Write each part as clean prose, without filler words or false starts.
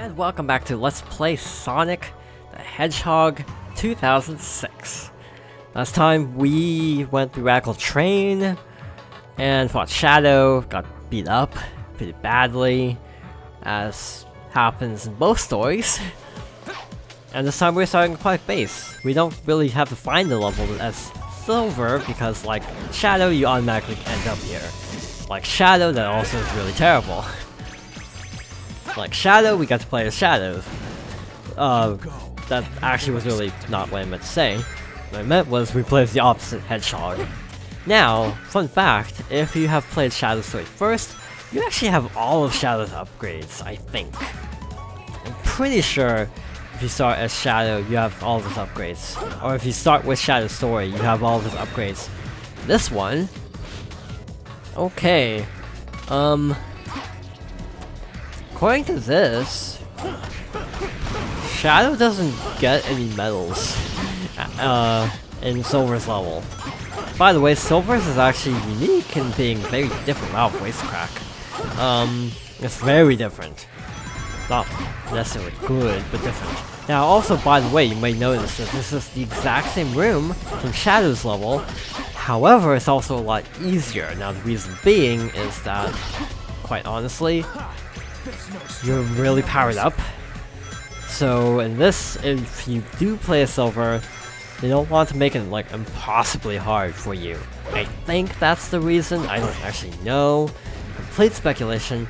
And welcome back to Let's Play Sonic the Hedgehog 2006. Last time we went through Radical Train and fought Shadow, got beat up pretty badly, as happens in both stories. And this time we're starting Aquatic Base. We don't really have to find the level as Silver because, like Shadow, you automatically end up here. Like Shadow, that also is really terrible. Like Shadow, we got to play as Shadow. That actually was really not what I meant to say. What I meant was we play as the opposite Hedgehog. Now, fun fact, if you have played Shadow's story first, you actually have all of Shadow's upgrades, I think. I'm pretty sure if you start as Shadow, you have all of his upgrades. Or if you start with Shadow's story, you have all of his upgrades. This one... Okay. According to this, Shadow doesn't get any medals in Silver's level. By the way, Silver's is actually unique in being very different. Wow, voice crack. It's very different. Not necessarily good, but different. Now, also, by the way, you may notice that this is the exact same room from Shadow's level. However, it's also a lot easier. Now, the reason being is that, quite honestly, you're really powered up. So in this, if you do play a Silver, they don't want to make it like impossibly hard for you. I think that's the reason. I don't actually know. Complete speculation.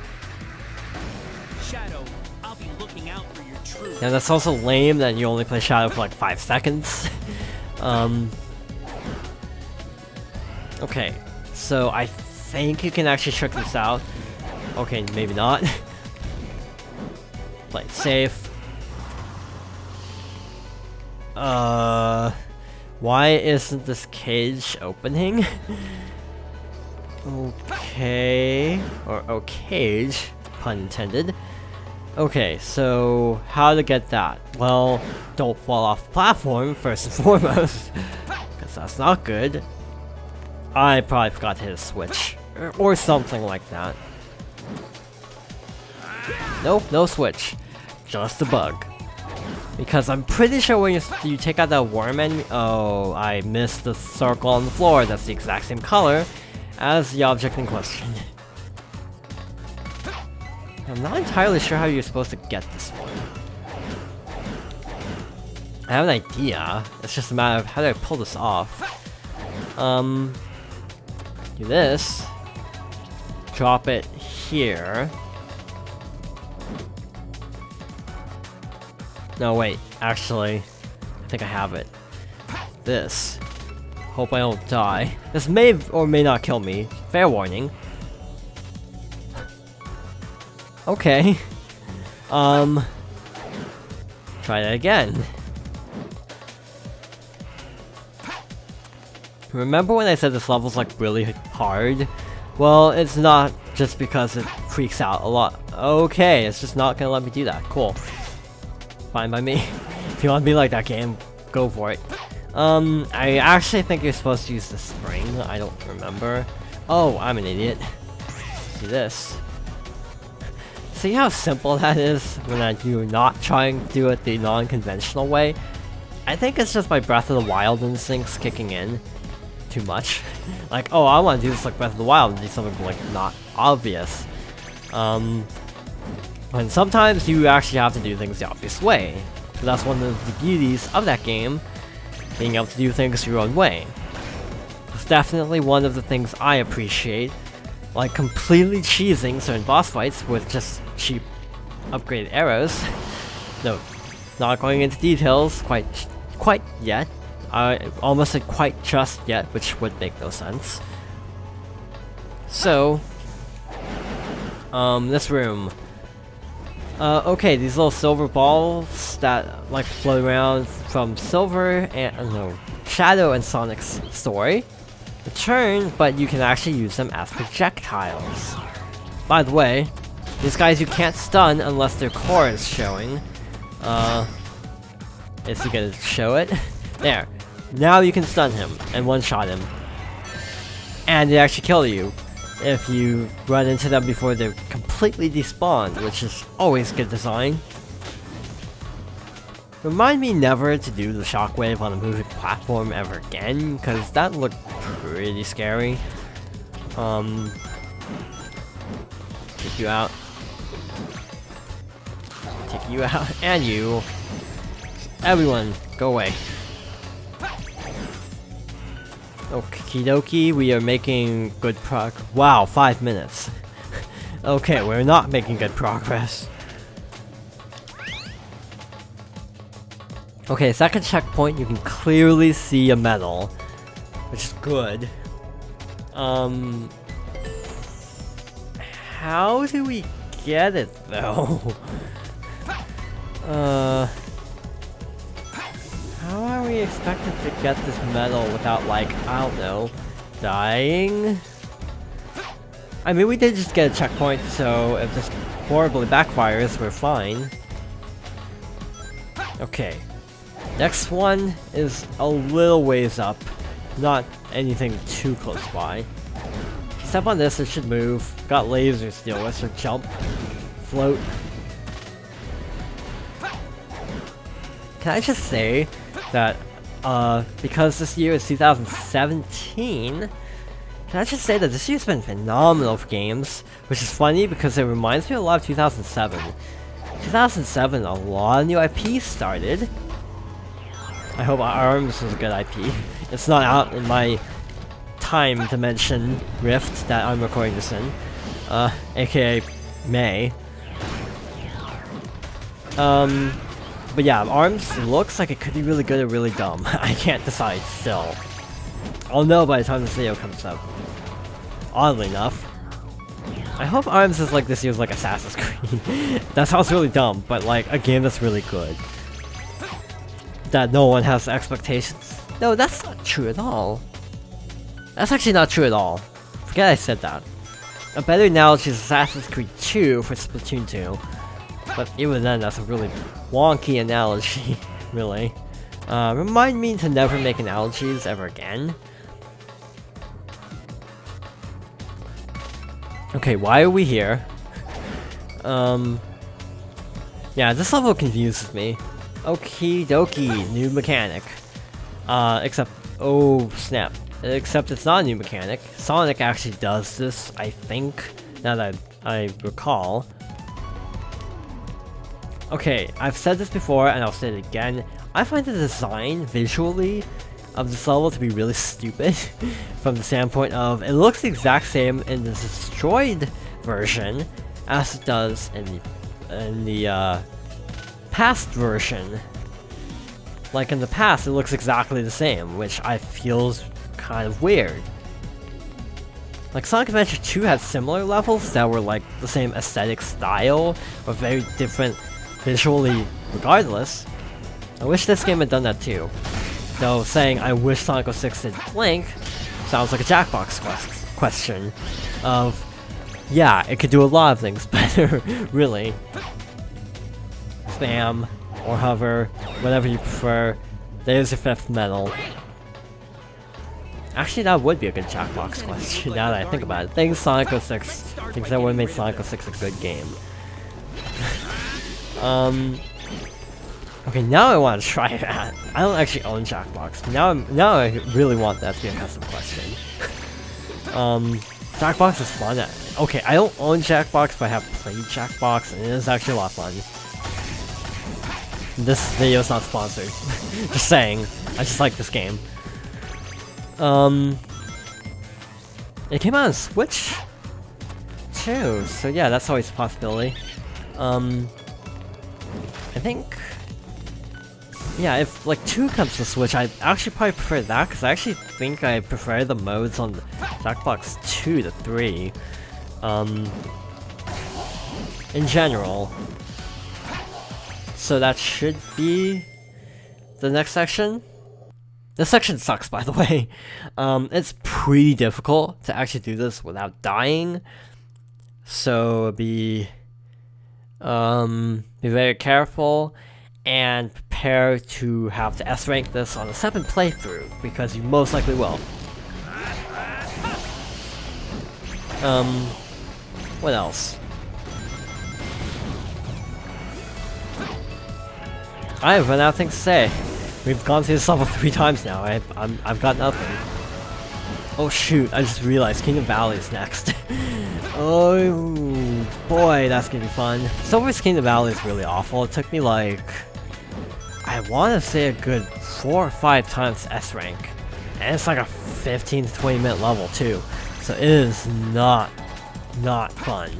Shadow, I'll be looking out for your truth. Now that's also lame that you only play Shadow for like 5 seconds. Okay, so I think you can actually trick this out. Okay, maybe not. Play it safe. Why isn't this cage opening? Okay. Or cage, pun intended. Okay, so how to get that? Well, don't fall off the platform first and foremost, because that's not good. I probably forgot to hit a switch, or something like that. Nope, no switch. Just a bug. Because I'm pretty sure when you take out that worm enemy... Oh, I missed the circle on the floor. That's the exact same color as the object in question. I'm not entirely sure how you're supposed to get this one. I have an idea. It's just a matter of how do I pull this off. Do this. Drop it here. No, wait, actually, I think I have it. This. Hope I don't die. This may or may not kill me. Fair warning. Okay. Try that again. Remember when I said this level's like really hard? Well, it's not just because it freaks out a lot. Okay, it's just not gonna let me do that. Cool. Fine by me. If you want to be like that game, go for it. I actually think you're supposed to use the spring. I don't remember. Oh, I'm an idiot. Do this. See how simple that is when you're not trying to do it the non-conventional way? I think it's just my Breath of the Wild instincts kicking in too much. Like, oh, I want to do this like Breath of the Wild and do something like not obvious. And sometimes you actually have to do things the obvious way. So that's one of the beauties of that game, being able to do things your own way. It's definitely one of the things I appreciate, like completely cheesing certain boss fights with just cheap upgraded arrows. No, not going into details quite yet. I almost said quite just yet, which would make no sense. So, this room. Okay, these little silver balls that like float around from Silver and Shadow and Sonic's story return, but you can actually use them as projectiles. By the way, these guys you can't stun unless their core is showing. Is he gonna show it? There. Now you can stun him and one-shot him. And they actually kill you if you run into them before they're completely despawned, which is always good design. Remind me never to do the shockwave on a moving platform ever again, because that looked pretty scary. Take you out. Take you out, and you. Everyone, go away. Okie dokie, we are making good Wow, 5 minutes. Okay, we're not making good progress. Okay, second checkpoint, you can clearly see a medal, which is good. How do we get it though? How are we expected to get this medal without, like, I don't know, dying? I mean, we did just get a checkpoint, so if this horribly backfires, we're fine. Okay. Next one is a little ways up, not anything too close by. Step on this, it should move. Got lasers to deal with, so jump, float. Can I just say that, because this year is 2017, can I just say that this year's been phenomenal for games, which is funny because it reminds me a lot of 2007. 2007, a lot of new IPs started. I hope ARMS was a good IP. It's not out in my time dimension rift that I'm recording this in, aka May. But yeah, ARMS looks like it could be really good or really dumb. I can't decide still. I'll know by the time this video comes up. Oddly enough. I hope ARMS is like this year's like Assassin's Creed. That sounds really dumb, but like a game that's really good. That no one has expectations. No, that's not true at all. That's actually not true at all. Forget I said that. A better analogy is Assassin's Creed 2 for Splatoon 2. But even then, that's a really wonky analogy, really. Remind me to never make analogies ever again. Okay, why are we here? Yeah, this level confuses me. Okie dokie, new mechanic. Except, oh snap. Except it's not a new mechanic. Sonic actually does this, I think, now that I recall. Okay, I've said this before and I'll say it again. I find the design, visually, of this level to be really stupid. From the standpoint of, it looks the exact same in the destroyed version as it does in the past version. Like in the past, it looks exactly the same, which I feels kind of weird. Like Sonic Adventure 2 had similar levels that were like the same aesthetic style, but very different visually regardless. I wish this game had done that too. Though saying I wish Sonic 06 did Blink sounds like a Jackbox question of, yeah, it could do a lot of things better, really. Spam, or hover, whatever you prefer. There's your 5th medal. Actually, that would be a good Jackbox question, now that I think about it. Thanks Sonic 06. Thinks that would have made Sonic 06 a good game. Okay, now I want to try that. I don't actually own Jackbox. Now I really want that to be a custom question. Jackbox is fun. Okay, I don't own Jackbox, but I have played Jackbox, and it is actually a lot of fun. This video is not sponsored. Just saying. I just like this game. It came out on Switch too, so yeah, that's always a possibility. I think, yeah, if like 2 comes to Switch, I'd actually probably prefer that, because I actually think I prefer the modes on Jackbox 2 to 3. In general. So that should be the next section. This section sucks, by the way. It's pretty difficult to actually do this without dying. So be very careful and prepare to have to S-rank this on a 7th playthrough, because you most likely will. What else? I have run out of things to say. We've gone through this level 3 times now. I've got nothing. Oh shoot, I just realized Kingdom Valley is next. Oh boy, that's gonna be fun. Silver's Kingdom Valley is really awful. It took me like, I want to say a good 4 or 5 times to S rank. And it's like a 15 to 20 minute level too. So it is not fun.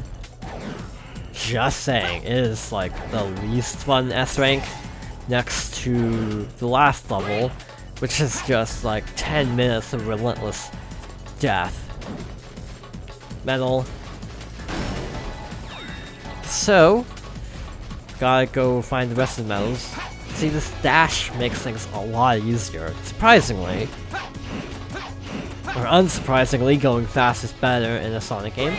Just saying, it is like the least fun S rank next to the last level, which is just like 10 minutes of relentless death. Medal. So, gotta go find the rest of the medals. See, this dash makes things a lot easier, surprisingly. Or unsurprisingly, going fast is better in a Sonic game.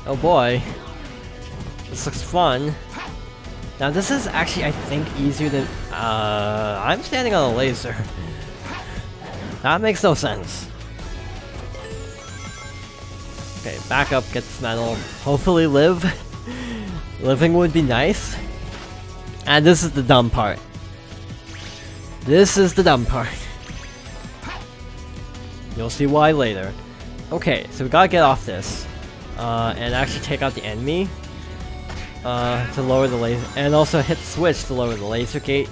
Oh boy. This looks fun. Now this is actually, I think, easier than... I'm standing on a laser. That makes no sense. Okay, back up, get this medal. Hopefully live. Living would be nice. And this is the dumb part. This is the dumb part. You'll see why later. Okay, so we gotta get off this. And actually take out the enemy. To lower the laser. And also hit the switch to lower the laser gate.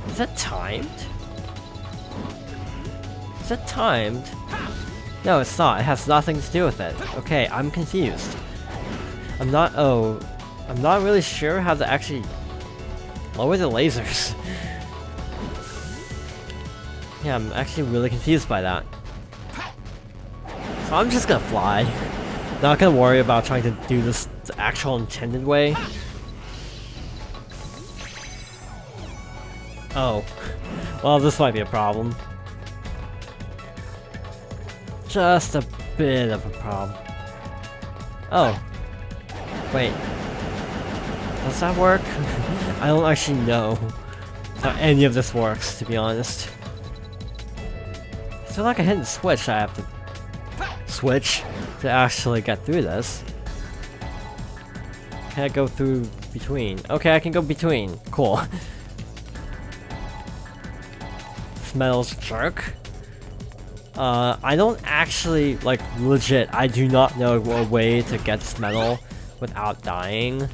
Is that timed? Is that timed? No, it's not. It has nothing to do with it. Okay, I'm confused. I'm not really sure how to actually lower the lasers. Yeah, I'm actually really confused by that. So I'm just gonna fly. Not gonna worry about trying to do this the actual intended way. Oh. Well, this might be a problem. Just a bit of a problem. Oh. Wait. Does that work? I don't actually know how any of this works, to be honest. Is there like a hidden switch I have to switch to actually get through this? Can I go through between? Okay, I can go between. Cool. This medal's a jerk. I don't actually, like, legit, I do not know a way to get this medal without dying.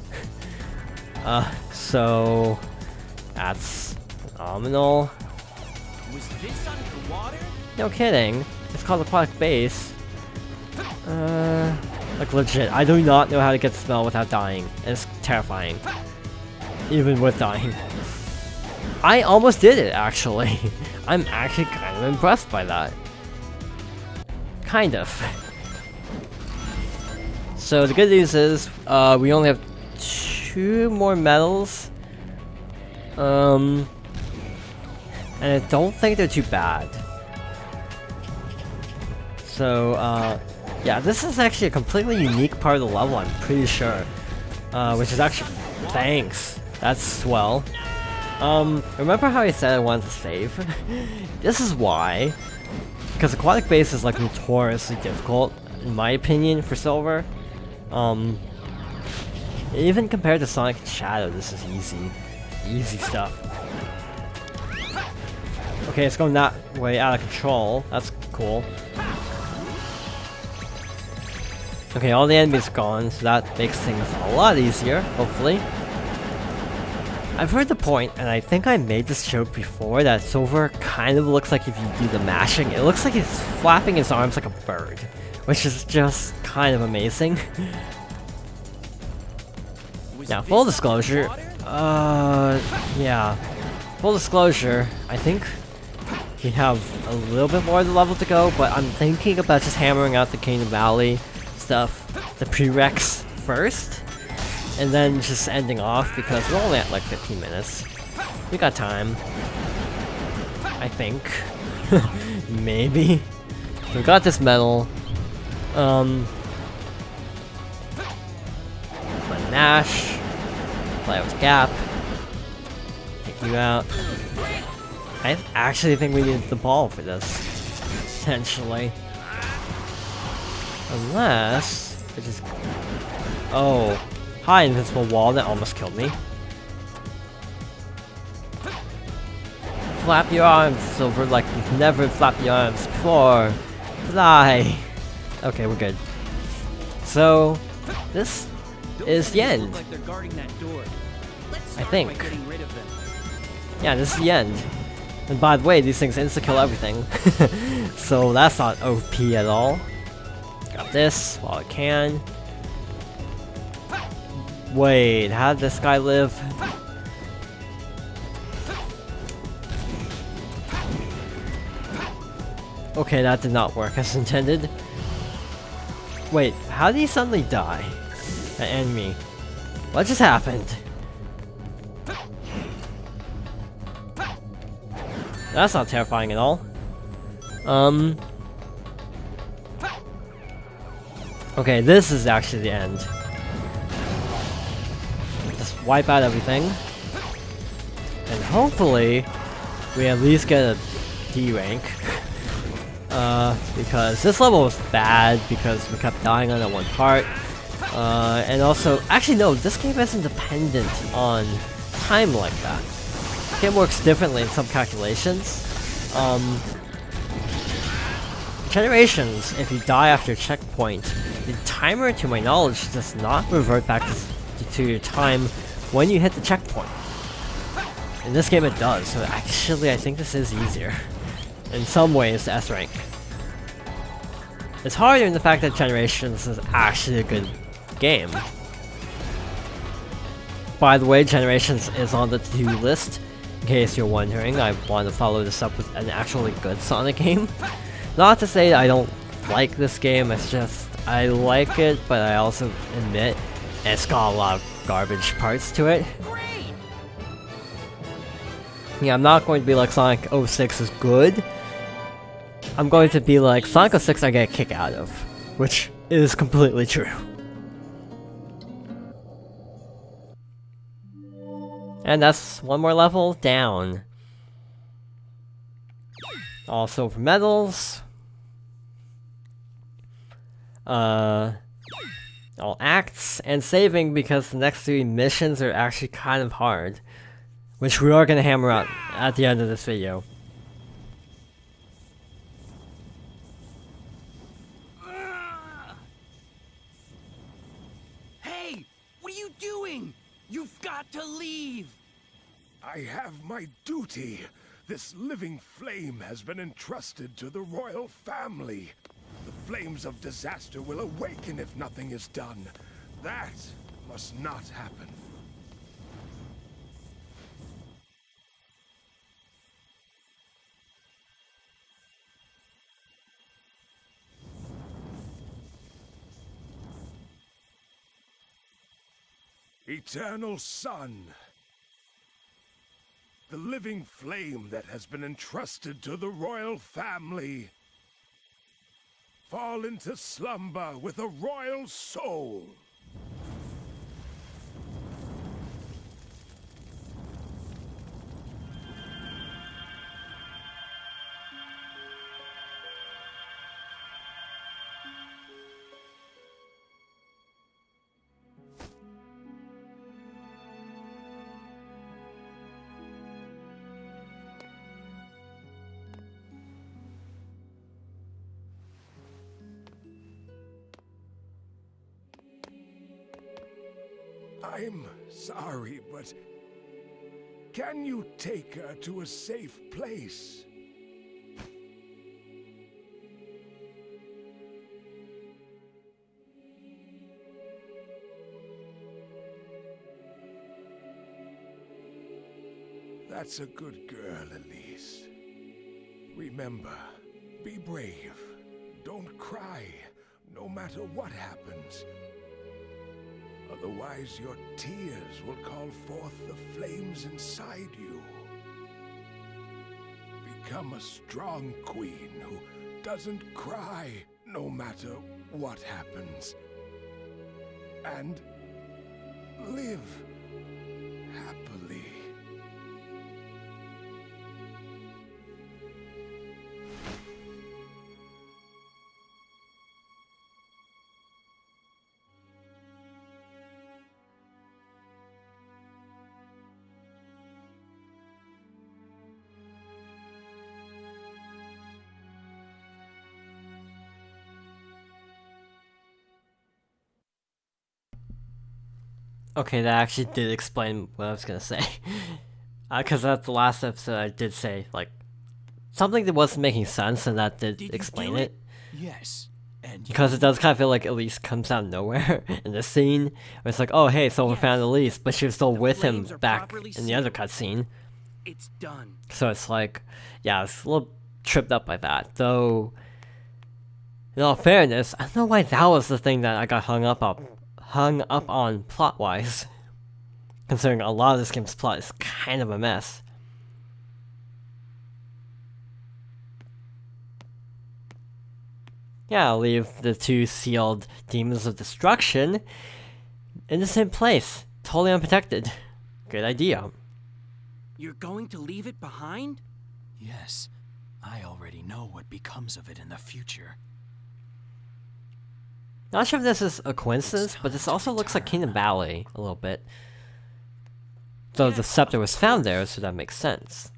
So that's phenomenal. Was this underwater? No kidding. It's called Aquatic Base. Like legit, I do not know how to get the spell without dying. And it's terrifying. Even with dying. I almost did it, actually. I'm actually kind of impressed by that. Kind of. So the good news is, we only have 2 more medals. And I don't think they're too bad. So, yeah, this is actually a completely unique part of the level, I'm pretty sure. Which is actually... Thanks! That's swell. Remember how I said I wanted to save? This is why. Because Aquatic Base is, like, notoriously difficult, in my opinion, for Silver. Even compared to Sonic and Shadow, this is easy. Easy stuff. Okay, it's going that way out of control. That's cool. Okay, all the enemies are gone, so that makes things a lot easier, hopefully. I've heard the point, and I think I made this joke before, that Silver kind of looks like if you do the mashing, it looks like he's flapping his arms like a bird, which is just kind of amazing. Now, full disclosure, yeah. Full disclosure, I think we have a little bit more of the level to go, but I'm thinking about just hammering out the Kingdom Valley stuff, the prereqs first, and then just ending off because we're only at like 15 minutes. We got time. I think. Maybe. We got this medal. Nash. Play with Gap. Take you out. I actually think we need the ball for this. Potentially. Unless it just... Oh. Hi, invincible wall that almost killed me. Flap your arms, Silver, like you've never flapped your arms before. Fly! Okay, we're good. So, this is the end. Like they're guarding that door. I think. By getting rid of them. Yeah, this is the end. And by the way, these things insta-kill everything. So that's not OP at all. Got this while I can. Wait, how did this guy live? Okay, that did not work as intended. Wait, how did he suddenly die? That enemy. What just happened? That's not terrifying at all. Okay, this is actually the end. Just wipe out everything. And hopefully, we at least get a D rank. Because this level was bad because we kept dying on that one part. And also, actually no, this game isn't dependent on time like that. The game works differently in some calculations. Generations, if you die after a checkpoint, the timer, to my knowledge, does not revert back to your time when you hit the checkpoint. In this game it does, so actually I think this is easier. In some ways, to S rank. It's harder in the fact that Generations is actually a good game. By the way, Generations is on the to-do list. In case you're wondering, I want to follow this up with an actually good Sonic game. Not to say I don't like this game, it's just I like it, but I also admit it's got a lot of garbage parts to it. Yeah, I'm not going to be like Sonic 06 is good. I'm going to be like Sonic 06 I get a kick out of, which is completely true. And that's one more level down. All silver medals. All acts, and saving because the next 3 missions are actually kind of hard. Which we are going to hammer out at the end of this video. Hey! What are you doing? You've got to leave! I have my duty. This living flame has been entrusted to the royal family. The flames of disaster will awaken if nothing is done. That must not happen. Eternal Sun, the living flame that has been entrusted to the royal family, fall into slumber with a royal soul. I'm sorry, but can you take her to a safe place? That's a good girl, Elise. Remember, be brave. Don't cry, no matter what happens. Otherwise, your tears will call forth the flames inside you. Become a strong queen who doesn't cry no matter what happens. And live happily. Okay, that actually did explain what I was gonna say. Because that's the last episode I did say, like, something that wasn't making sense, and that did explain it. Yes. And Because it does kind of feel like Elise comes out of nowhere in this scene. Where it's like, oh hey, Silver found Elise, but she was still with him flames are back properly in the other sealed. cutscene. it's done. So it's like, yeah, I was a little tripped up by that. Though, in all fairness, I don't know why that was the thing that I got hung up on plot-wise. Considering a lot of this game's plot is kind of a mess. Yeah, I'll leave the two sealed demons of destruction in the same place, totally unprotected. Good idea. You're going to leave it behind? Yes, I already know what becomes of it in the future. Not sure if this is a coincidence, but this also looks like Kingdom Valley a little bit. Though the scepter was found there, so that makes sense.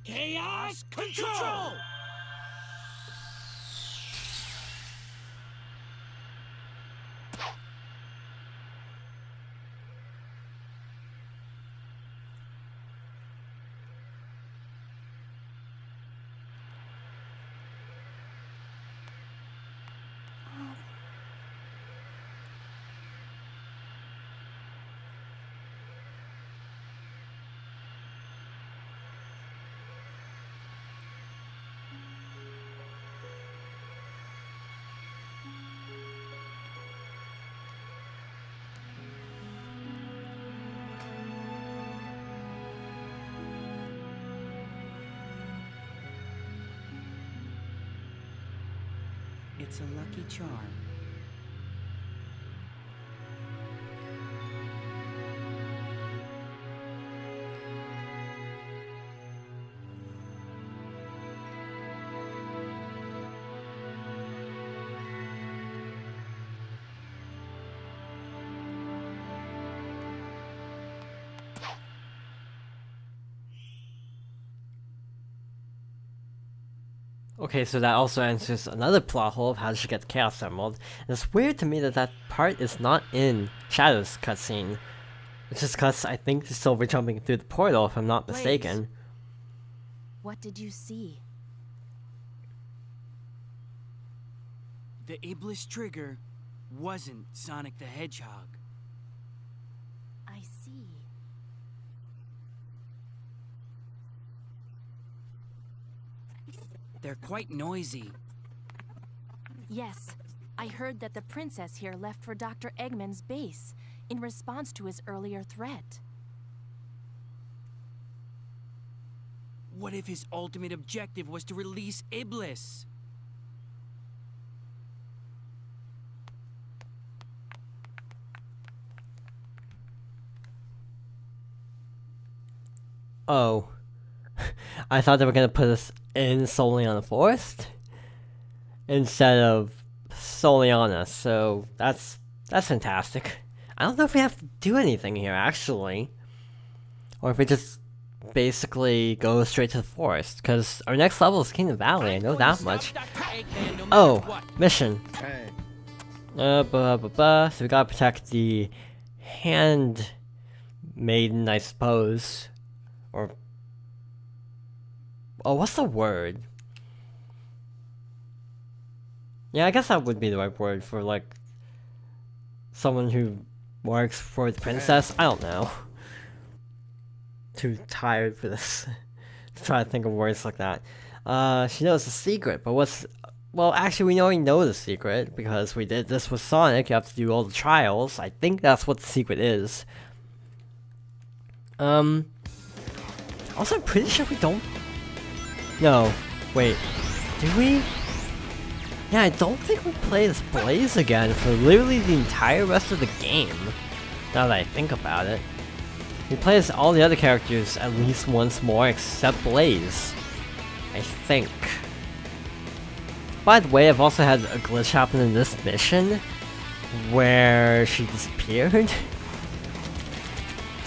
Chaos Control! It's a lucky charm. Okay, so that also answers another plot hole of how she get the Chaos Emerald. And it's weird to me that that part is not in Shadow's cutscene. It's just because I think the Silver jumping through the portal, if I'm not mistaken. What did you see? The Iblis trigger wasn't Sonic the Hedgehog. I see. They're quite noisy. Yes, I heard that the princess here left for Dr. Eggman's base in response to his earlier threat. What if his ultimate objective was to release Iblis? Oh. I thought they were gonna put us in Soleanna Forest instead of Soleanna, so that's fantastic. I don't know if we have to do anything here, actually. Or if we just basically go straight to the forest, because our next level is Kingdom Valley, I know that much. Oh, mission. Hey. So we gotta protect the handmaiden, I suppose. Or... oh, what's the word? Yeah, I guess that would be the right word for, like, someone who works for the princess. I don't know. Too tired for this. To try to think of words like that. She knows the secret, but what's... well, actually, we already know the secret, because we did this with Sonic. You have to do all the trials. I think that's what the secret is. Also, I'm pretty sure we don't... no, wait, do we? Yeah, I don't think we play as Blaze again for literally the entire rest of the game, now that I think about it. We play as all the other characters at least once more except Blaze, I think. By the way, I've also had a glitch happen in this mission where she disappeared,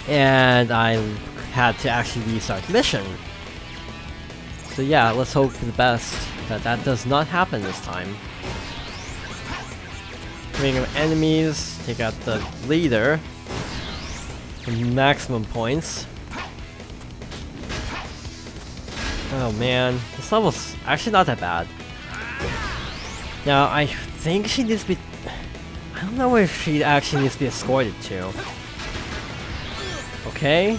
and I had to actually restart the mission. So yeah, let's hope for the best that that does not happen this time. ring of enemies, take out the leader for maximum points. Oh man, this level's actually not that bad. Now, I think she needs to be... I don't know if she actually needs to be escorted to. Okay.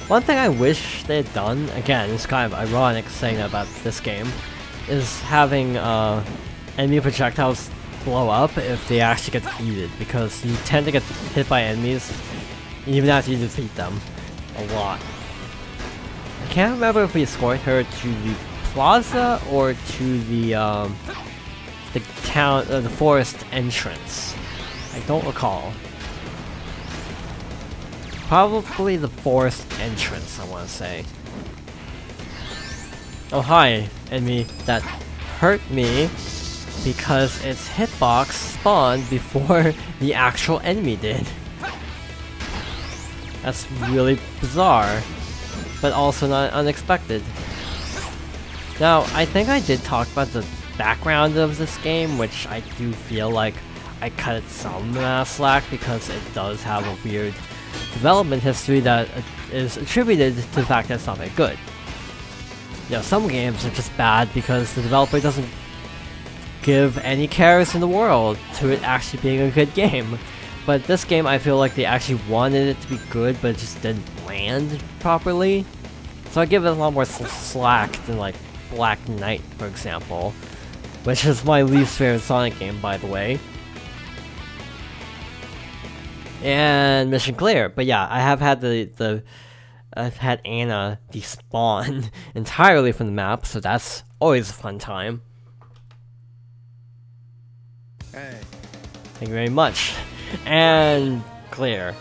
One thing I wish they had done, again, it's kind of ironic saying that about this game, is having enemy projectiles blow up if they actually get defeated, because you tend to get hit by enemies even after you defeat them a lot. I can't remember if we escort her to the plaza or to the town, the forest entrance. I don't recall. Probably the forest entrance, I want to say. Oh hi, enemy that hurt me because its hitbox spawned before the actual enemy did. That's really bizarre, but also not unexpected. Now, I think I did talk about the background of this game, which I do feel like I cut it some slack because it does have a weird development history that is attributed to the fact that it's not very good. You know, some games are just bad because the developer doesn't give any cares in the world to it actually being a good game. But this game, I feel like they actually wanted it to be good, but it just didn't land properly. So I give it a lot more slack than like Black Knight, for example, which is my least favorite Sonic game, by the way. And mission clear. But yeah, I have had I've had Anna despawn entirely from the map, so that's always a fun time. Hey. Thank you very much. And clear.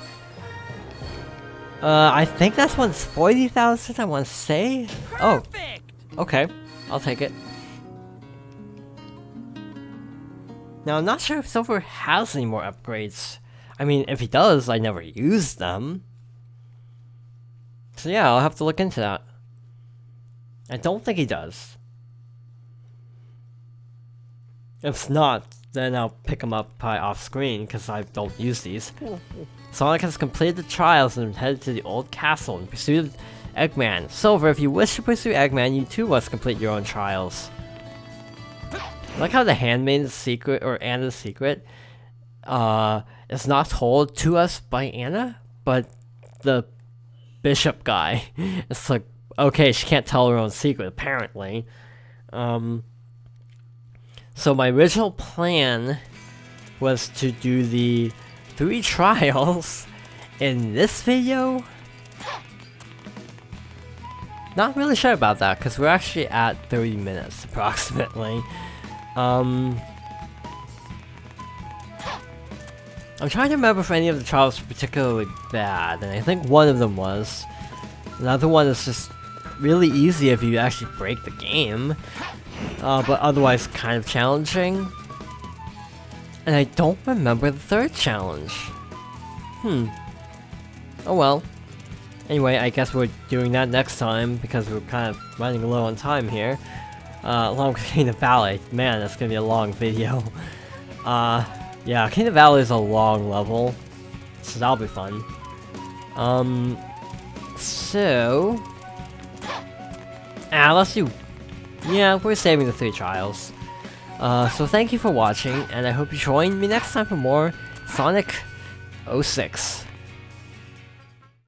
I think that's one's 40,000, I want to say. Oh, okay. I'll take it. Now, I'm not sure if Silver has any more upgrades. I mean, if he does, I never used them. So yeah, I'll have to look into that. I don't think he does. If not, then I'll pick him up probably off screen, because I don't use these. Sonic has completed the trials and headed to the old castle in pursuit of Eggman. Silver, if you wish to pursue Eggman, you too must complete your own trials. I like how the Handmaid's secret, or Anna's secret, is not told to us by Anna, but the bishop guy. It's like, okay, she can't tell her own secret, apparently. So my original plan was to do the 3 trials in this video. Not really sure about that, because we're actually at 30 minutes, approximately. I'm trying to remember if any of the trials were particularly bad, and I think one of them was. Another one is just really easy if you actually break the game, but otherwise kind of challenging. And I don't remember the 3rd challenge. Oh well. Anyway, I guess we're doing that next time, because we're kind of running low on time here. Along with King of Valley. Man, that's gonna be a long video. Yeah, King of Valley is a long level, so that'll be fun. So... let's do... Yeah, we're saving the 3 trials. So thank you for watching, and I hope you join me next time for more Sonic 06.